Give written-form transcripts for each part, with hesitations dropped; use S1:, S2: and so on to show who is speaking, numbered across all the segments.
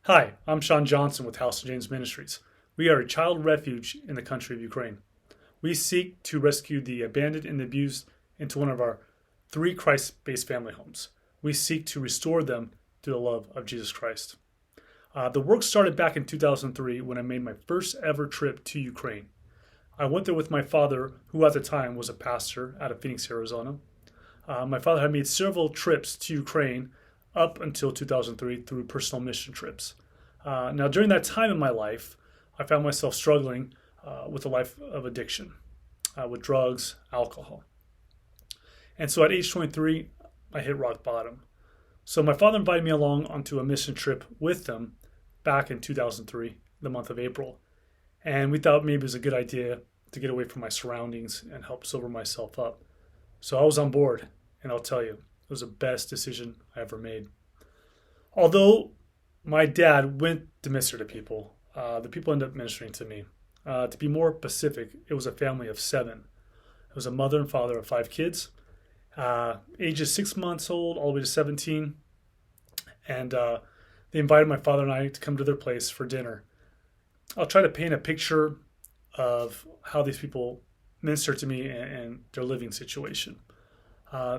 S1: Hi, I'm Sean Johnson with House of James Ministries. We are a child refuge in the country of Ukraine. We seek to rescue the abandoned and abused into one of our three Christ based family homes. We seek to restore them to the love of Jesus Christ. The work started back in 2003 when I made my first ever trip to Ukraine. I went there with my father, who at the time was a pastor out of Phoenix, Arizona. My father had made several trips to Ukraine up until 2003 through personal mission trips. Now, during that time in my life, I found myself struggling with a life of addiction, with drugs, alcohol. And so at age 23, I hit rock bottom. So my father invited me along onto a mission trip with them back in 2003, the month of April. And we thought maybe it was a good idea to get away from my surroundings and help sober myself up. So I was on board, and I'll tell you, it was the best decision I ever made. Although my dad went to minister to people, the people ended up ministering to me. To be more specific, it was a family of seven. It was a mother and father of five kids, ages 6 months old all the way to 17. And they invited my father and I to come to their place for dinner. I'll try to paint a picture of how these people ministered to me and their living situation.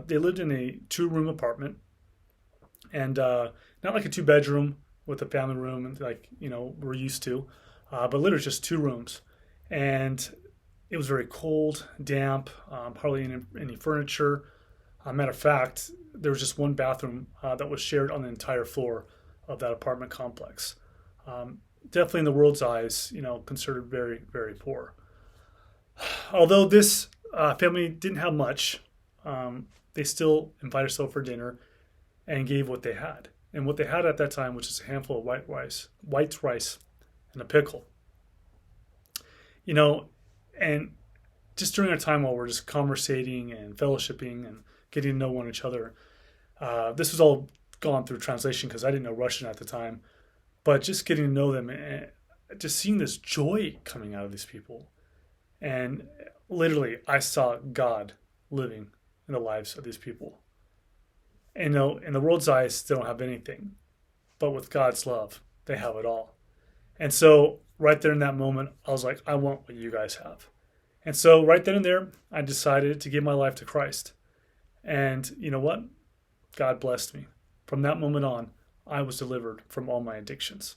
S1: They lived in a two-room apartment, and not like a two-bedroom with a family room and we're used to, but literally just two rooms. And it was very cold, damp, hardly any furniture. Matter of fact, there was just one bathroom that was shared on the entire floor of that apartment complex. Definitely in the world's eyes, considered very, very poor. Although this family didn't have much, they still invited us over for dinner and gave what they had. And what they had at that time was just a handful of white rice, and a pickle. And just during our time while we're just conversating and fellowshipping and getting to know one each other, this was all gone through translation because I didn't know Russian at the time. But just getting to know them and just seeing this joy coming out of these people. And literally, I saw God living in the lives of these people. And in the world's eyes, they don't have anything. But with God's love, they have it all. And so right there in that moment, I was like, I want what you guys have. And so right then and there, I decided to give my life to Christ. And you know what? God blessed me. From that moment on, I was delivered from all my addictions.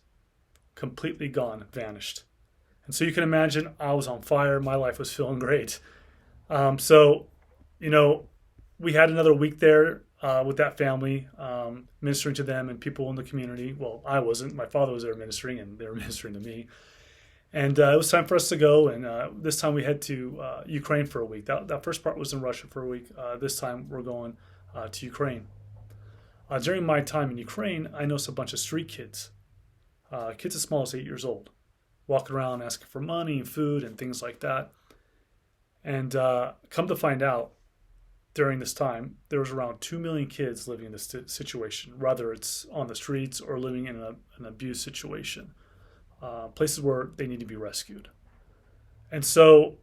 S1: Completely gone, vanished. And so you can imagine I was on fire. My life was feeling great. So, we had another week there with that family, ministering to them and people in the community. Well, I wasn't. My father was there ministering, and they were ministering to me. And it was time for us to go. And this time we head to Ukraine for a week. That first part was in Russia for a week. This time we're going to Ukraine. During my time in Ukraine, I noticed a bunch of street kids, kids as small as 8 years old, walking around asking for money and food and things like that. And come to find out, during this time, there was around 2 million kids living in this situation, whether it's on the streets or living in an abuse situation, places where they need to be rescued. And so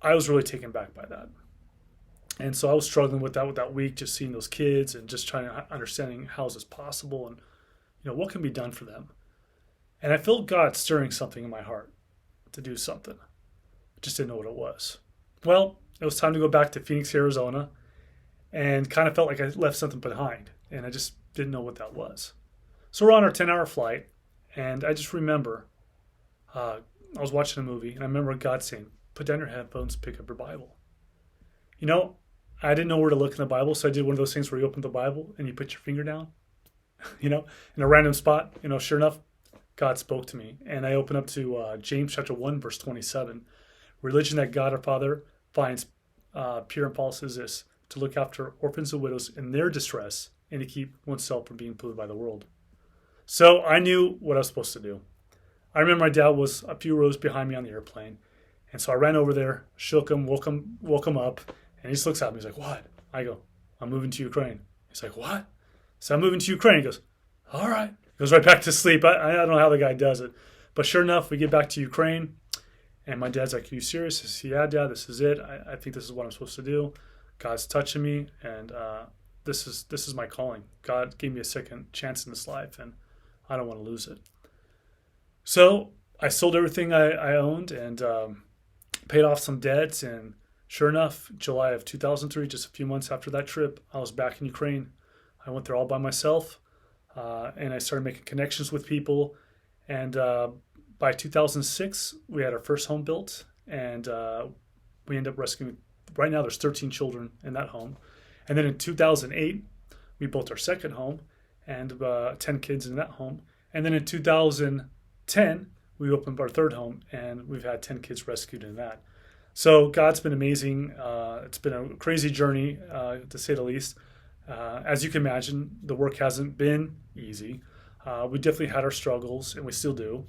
S1: I was really taken back by that. And so I was struggling with that week, just seeing those kids and just trying to understanding how is this possible and what can be done for them. And I felt God stirring something in my heart to do something. I just didn't know what it was. Well, it was time to go back to Phoenix, Arizona, and kind of felt like I left something behind, and I just didn't know what that was. So we're on our 10-hour flight, and I just remember I was watching a movie, and I remember God saying, "Put down your headphones, pick up your Bible." I didn't know where to look in the Bible, so I did one of those things where you open the Bible and you put your finger down, in a random spot. Sure enough, God spoke to me. And I opened up to James chapter 1, verse 27. Religion that God our Father finds pure and false is this, to look after orphans and widows in their distress and to keep oneself from being polluted by the world. So I knew what I was supposed to do. I remember my dad was a few rows behind me on the airplane. And so I ran over there, shook him, woke him up. And he just looks at me. He's like, "What?" I go, "I'm moving to Ukraine." He's like, "What?" So I'm moving to Ukraine. He goes, "All right." He goes right back to sleep. I don't know how the guy does it. But sure enough, we get back to Ukraine. And my dad's like, "Are you serious?" I said, "Yeah, Dad, this is it. I think this is what I'm supposed to do. God's touching me. And this is my calling. God gave me a second chance in this life. And I don't want to lose it. So I sold everything I owned and paid off some debts. And sure enough, July of 2003, just a few months after that trip, I was back in Ukraine. I went there all by myself, and I started making connections with people. And by 2006, we had our first home built, and we ended up rescuing. Right now, there's 13 children in that home. And then in 2008, we built our second home, and 10 kids in that home. And then in 2010, we opened our third home, and we've had 10 kids rescued in that. So God's been amazing. It's been a crazy journey, to say the least. As you can imagine, the work hasn't been easy. We definitely had our struggles, and we still do.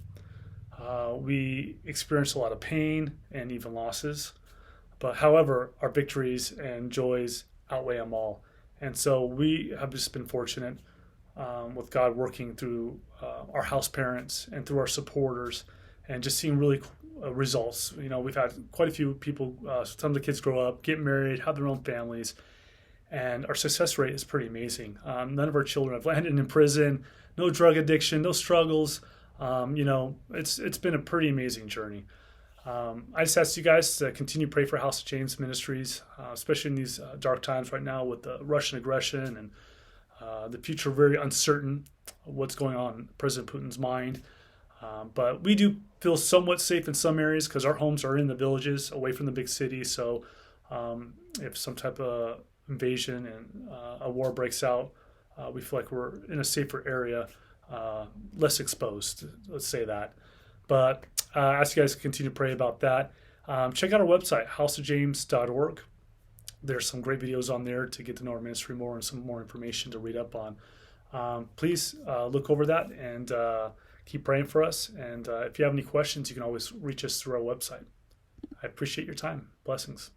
S1: We experienced a lot of pain and even losses. But however, our victories and joys outweigh them all. And so we have just been fortunate, with God working through our house parents and through our supporters, and just seeing really results. We've had quite a few people, some of the kids grow up, get married, have their own families, and our success rate is pretty amazing. None of our children have landed in prison, no drug addiction, no struggles. It's been a pretty amazing journey. I just ask you guys to continue to pray for House of James Ministries, especially in these dark times right now with the Russian aggression and the future very uncertain. What's going on in President Putin's mind. But we do feel somewhat safe in some areas because our homes are in the villages away from the big cities. So if some type of invasion and a war breaks out, we feel like we're in a safer area, less exposed, let's say that. But I ask you guys to continue to pray about that. Check out our website, houseofjames.org. There's some great videos on there to get to know our ministry more and some more information to read up on. Please look over that and keep praying for us. And if you have any questions, you can always reach us through our website. I appreciate your time. Blessings.